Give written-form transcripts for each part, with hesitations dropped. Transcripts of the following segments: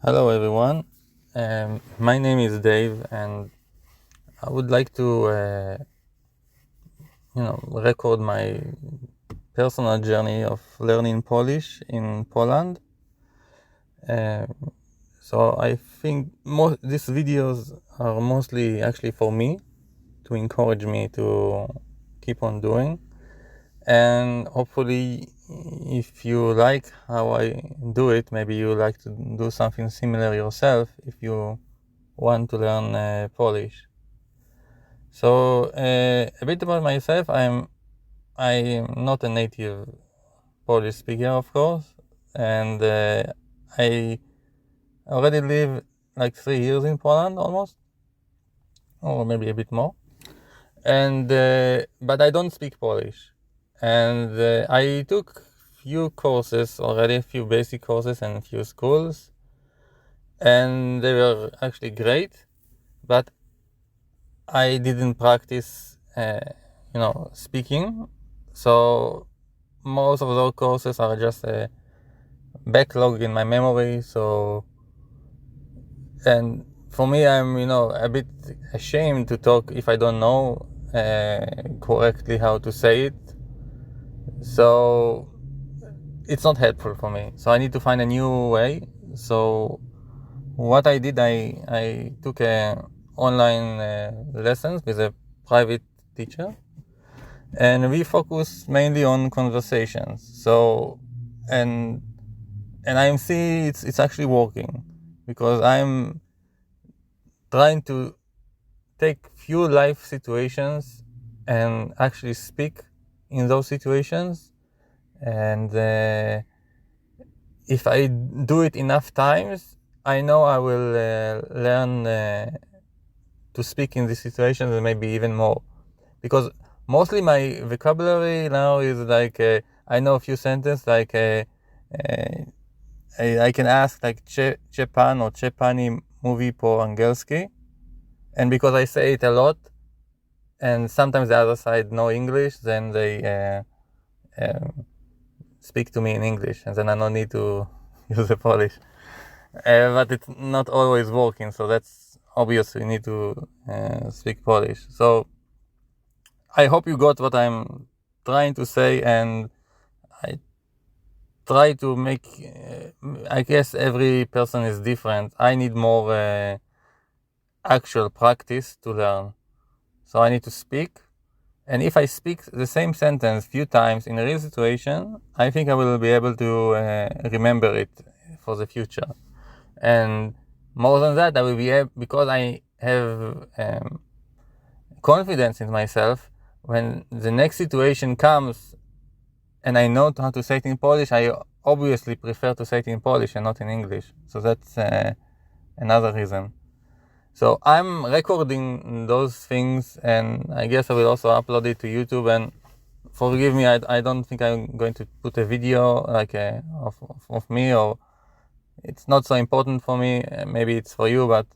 Hello everyone, my name is Dave and I would like to record my personal journey of learning Polish in Poland. So I think these videos are mostly actually for me, to encourage me to keep on doing, and hopefully if you like how I do it, maybe you like to do something similar yourself if you want to learn Polish. So a bit about myself. I'm not a native Polish speaker, of course, and I already live like 3 years in Poland almost, or maybe a bit more. And but I don't speak Polish, and I took few courses already, a few basic courses and a few schools, and they were actually great, but I didn't practice speaking, so most of those courses are just a backlog in my memory. So, and for me, I'm a bit ashamed to talk if I don't know correctly how to say it, so it's not helpful for me. So I need to find a new way. So what I did, I took online lessons with a private teacher, and we focus mainly on conversations. So and I see it's actually working, because I'm trying to take few life situations and actually speak in those situations, and if I do it enough times, I know I will learn to speak in these situations, and maybe even more, because mostly my vocabulary now is like I know a few sentences like I can ask like czy pan or czy pani mówi po angielski, and because I say it a lot, and sometimes the other side know English, then they speak to me in English, and then I don't need to use the Polish. But it's not always working, so that's obvious. We need to speak Polish. So I hope you got what I'm trying to say, and I try to make, I guess every person is different. I need more actual practice to learn. So I need to speak, and if I speak the same sentence few times in a real situation, I think I will be able to remember it for the future. And more than that, I will be able, because I have confidence in myself, when the next situation comes and I know how to say it in Polish, I obviously prefer to say it in Polish and not in English. So that's another reason. So I'm recording those things, and I guess I will also upload it to YouTube. And forgive me, I don't think I'm going to put a video like of me, or it's not so important for me. Maybe it's for you, but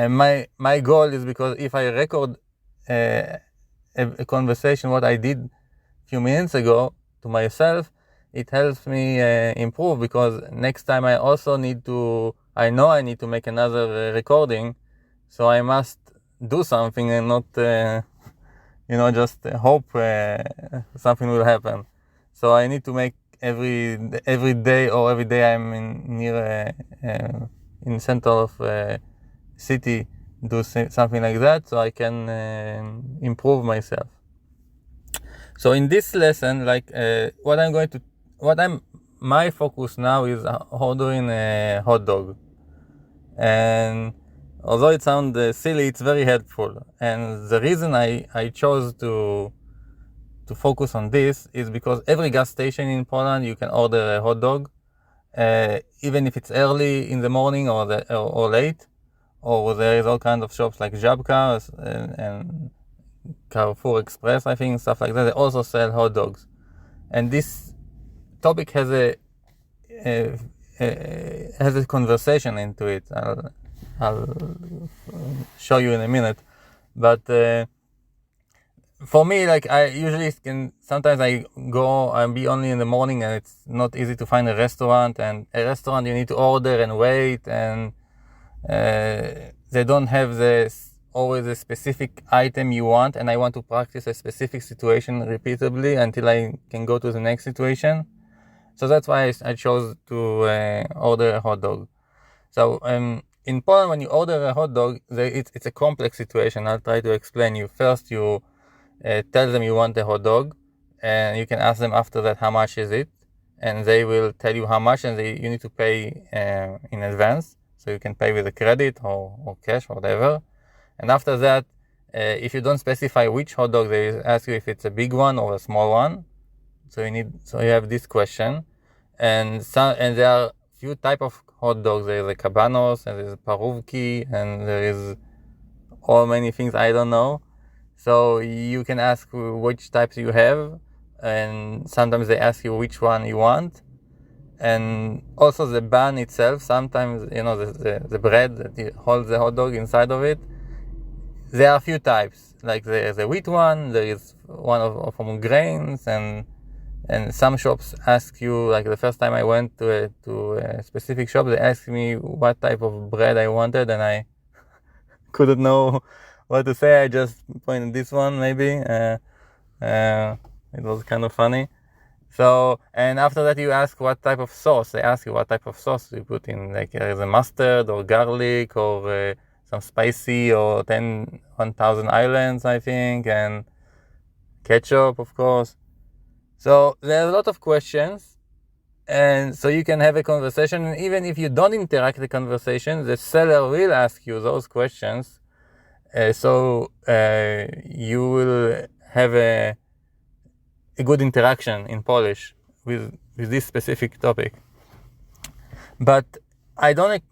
my goal is, because if I record a conversation, what I did a few minutes ago, to myself, it helps me improve, because next time I know I need to make another recording, so I must do something and not just hope something will happen. So I need to make every day, or every day I'm near in center of city, do something like that, so I can improve myself. So in this lesson, like my focus now is ordering a hot dog, and although it sounds silly, it's very helpful. And the reason I chose to focus on this is because every gas station in Poland you can order a hot dog, even if it's early in the morning or late, or there is all kinds of shops like Żabka and Carrefour Express, I think, stuff like that. They also sell hot dogs, and this topic has a conversation into it. I'll show you in a minute, but for me, like I usually sometimes I'll be only in the morning and it's not easy to find a restaurant, and a restaurant you need to order and wait, and they don't have always a specific item you want, and I want to practice a specific situation repeatedly until I can go to the next situation. So that's why I chose to order a hot dog. So in Poland, when you order a hot dog, it's a complex situation. I'll try to explain you. First, you tell them you want a hot dog, and you can ask them after that how much is it, and they will tell you how much, and you need to pay in advance. So you can pay with a credit or cash or whatever. And after that, if you don't specify which hot dog, they ask you if it's a big one or a small one. So you have this question, and there are few type of hot dogs. There is a cabanos, and there is parówki, and there is all many things I don't know. So you can ask which types you have, and sometimes they ask you which one you want. And also the bun itself, sometimes, the bread that holds the hot dog inside of it. There are a few types, like there's a wheat one, there is one from grains, and some shops ask you, like the first time I went to a specific shop, they asked me what type of bread I wanted, and I couldn't know what to say. I just pointed this one, maybe. It was kind of funny. So, and after that you ask what type of sauce. They ask you what type of sauce you put in, like there is a mustard or garlic or some spicy or 1,000 islands, I think, and ketchup, of course. So there are a lot of questions, and so you can have a conversation, and even if you don't interact the conversation, the seller will ask you those questions, so you will have a good interaction in Polish with this specific topic. But I don't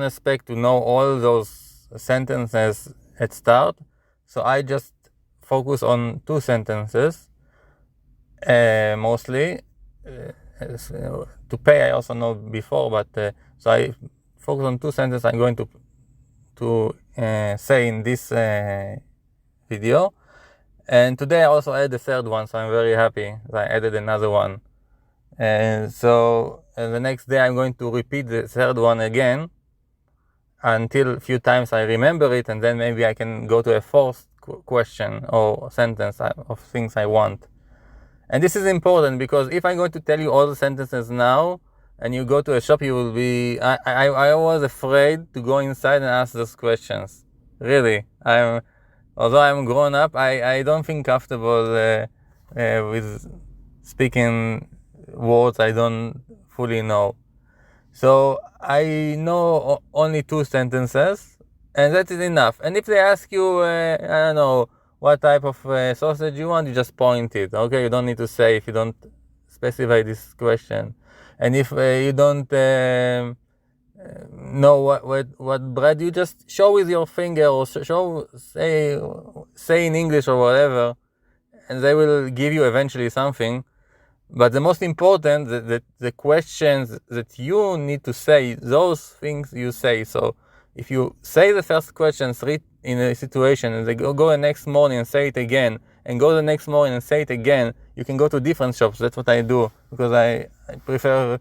expect to know all those sentences at start, so I just focus on 2 sentences mostly. To pay, I also know before, but so I focus on 2 sentences I'm going to say in this video. And today I also added the 3rd one, so I'm very happy that I added another one. And so the next day I'm going to repeat the 3rd one again until a few times I remember it, and then maybe I can go to a 4th question or sentence of things I want. And this is important, because if I'm going to tell you all the sentences now and you go to a shop, you will be... I was afraid to go inside and ask those questions. Really. Although I'm grown up, I don't feel comfortable with speaking words I don't fully know. So I know only 2 sentences, and that is enough. And if they ask you, I don't know, what type of sausage you want, you just point it. Okay, you don't need to say if you don't specify this question. And if you don't know what bread, you just show with your finger, or say in English or whatever, and they will give you eventually something. But the most important, the questions that you need to say, those things you say. So if you say the first question in a situation, and they go the next morning and say it again, and go the next morning and say it again, you can go to different shops. That's what I do, because I prefer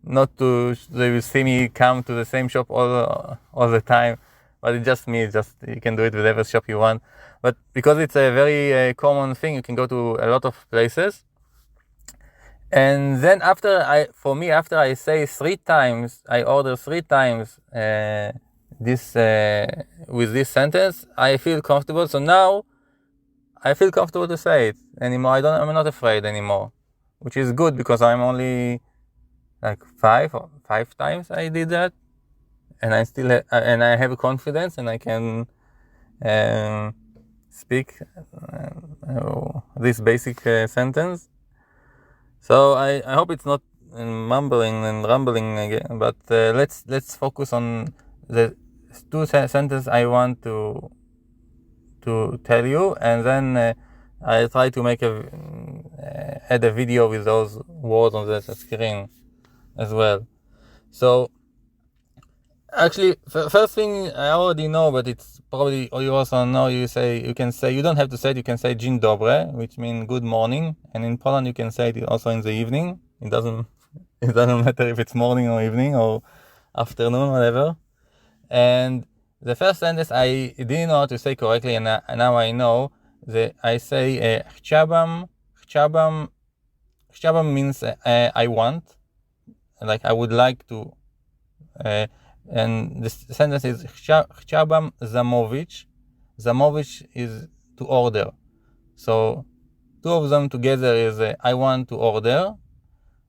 not to, they will see me come to the same shop all the time. But it's just me, you can do it with every shop you want. But because it's a very common thing, you can go to a lot of places. And then after I say 3 times, I order 3 times this with this sentence, I feel comfortable. So now I feel comfortable to say it anymore. I'm not afraid anymore, which is good, because I'm only like 5 times I did that, and I still and I have confidence, and I can speak this basic sentence. So I hope it's not mumbling and rambling again, but let's focus on the 2 sentences I want to tell you, and then I try to make add a video with those words on the screen as well. So Actually, first thing I already know, but it's probably you also know. You can say you don't have to say it. You can say Dzień, dobry, which means good morning, and in Poland you can say it also in the evening. It doesn't matter if it's morning or evening or afternoon, whatever. And the first sentence I didn't know how to say correctly, and now I know. I say chciałbym means I want, like I would like to. And the sentence is Chciałbym zamówić. Zamówić is to order. So two of them together is I want to order.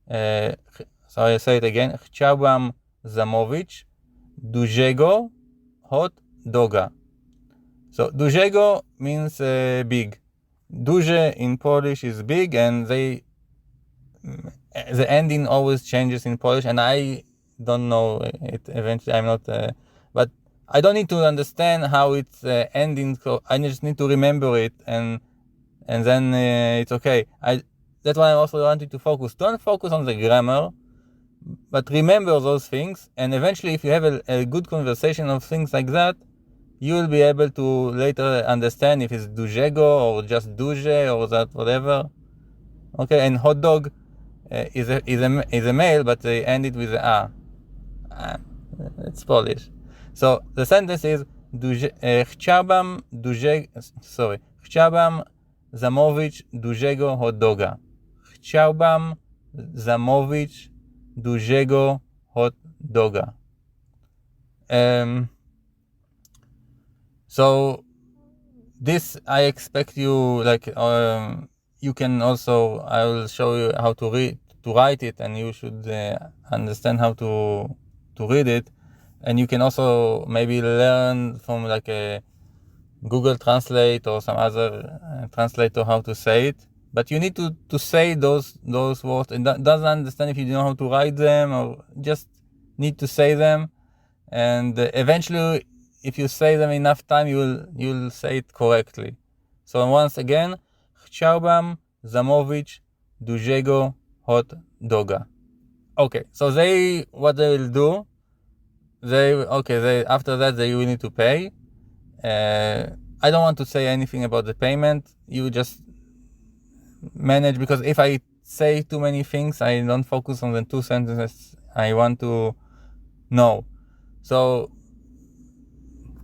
So I say it again. Chciałbym zamówić dużego hot doga. So dużego means big. Duże in Polish is big, and the ending always changes in Polish, and I don't know it eventually. I'm not, but I don't need to understand how it's ending. So I just need to remember it, and then it's okay. That's why I also wanted to focus. Don't focus on the grammar, but remember those things. And eventually, if you have a good conversation of things like that, you will be able to later understand if it's dużego or just duże or that whatever. Okay, and hot dog is a male, but they end it with a. It's Polish. So the sentence is chciałbym zamówić dużego hot doga. Chciałbym zamówić dużego hot doga. So this I expect you you can also, I will show you how to write it, and you should understand how to read it, and you can also maybe learn from like a Google Translate or some other translator how to say it. But you need to say those words, and doesn't understand if you don't know how to write them, or just need to say them, and eventually, if you say them enough time, you'll say it correctly. So once again, chciałbym zamówić dużego hot doga. Okay, so what they will do, after that they will need to pay. I don't want to say anything about the payment. You just manage, because if I say too many things, I don't focus on the two sentences I want to know. So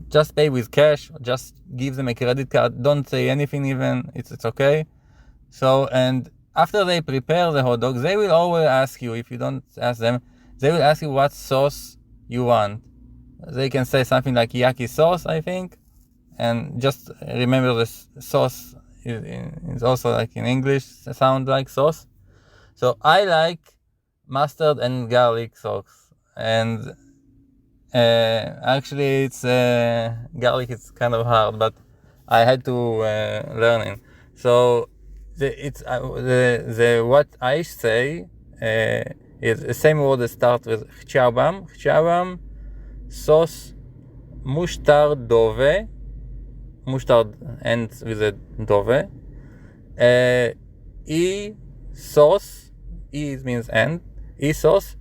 just pay with cash, just give them a credit card, don't say anything even, it's okay. So, and after they prepare the hot dog, they will always ask you, if you don't ask them, they will ask you what sauce you want. They can say something like Jakie sauce, I think, and just remember the sauce is also like in English, sound like sauce. So I like mustard and garlic sauce, and actually it's garlic is kind of hard, but I had to learn it. So the what I say is the same word that starts with chciałbym. Chciałbym sos musztardowy. Musztard ends with a dowy. I sos, I means and, I sos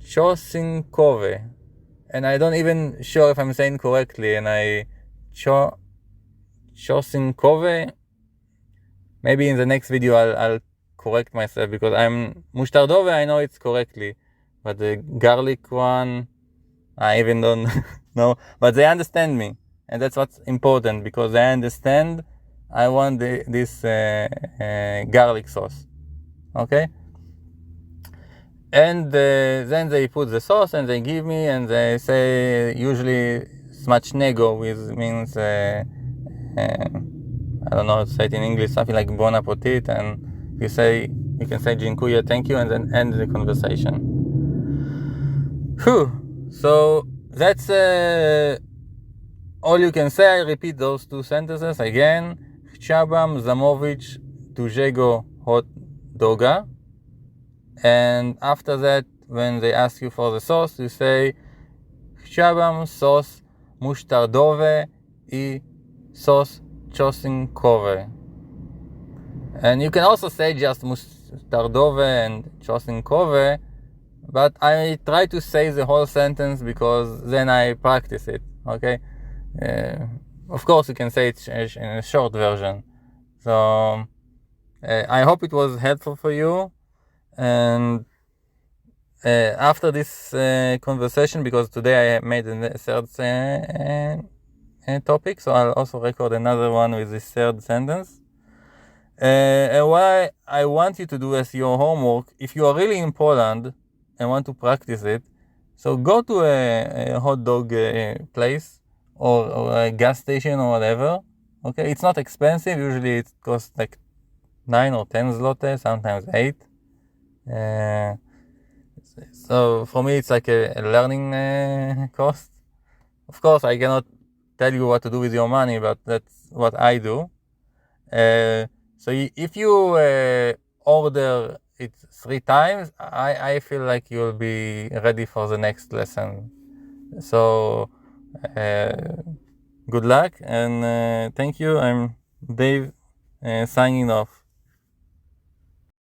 czosnkowy. And I don't even sure if I'm saying correctly, and czosnkowy. Maybe in the next video I'll correct myself, because I'm musztardowy, I know it's correctly, but the garlic one I even don't know. But they understand me, and that's what's important, because they understand I want this garlic sauce. Okay? And then they put the sauce and they give me, and they say usually smacznego, which means I don't know how to say it in English, something like bon appetit, and you can say dziękuję, thank you, and then end the conversation. Whew. So that's all you can say. I repeat those two sentences again. Chciałbym zamówić dużego hot doga. And after that, when they ask you for the sauce, you say chciałbym sos musztardowy i sos czosnkowy. And you can also say just musztardowy and czosnkowy, But I try to say the whole sentence because then I practice it, okay? Of course, you can say it in a short version. So I hope it was helpful for you. And after this conversation, because today I made a third topic, so I'll also record another one with this third sentence. And what I want you to do as your homework, if you are really in Poland and want to practice it, so go to a hot dog place or a gas station or whatever. Okay, it's not expensive. Usually it costs like 9 or 10 zloty, sometimes 8. So for me, it's like a learning cost. Of course, I cannot tell you what to do with your money, but that's what I do. So if you order it 3 times, I feel like you'll be ready for the next lesson. So good luck and thank you. I'm Dave, signing off.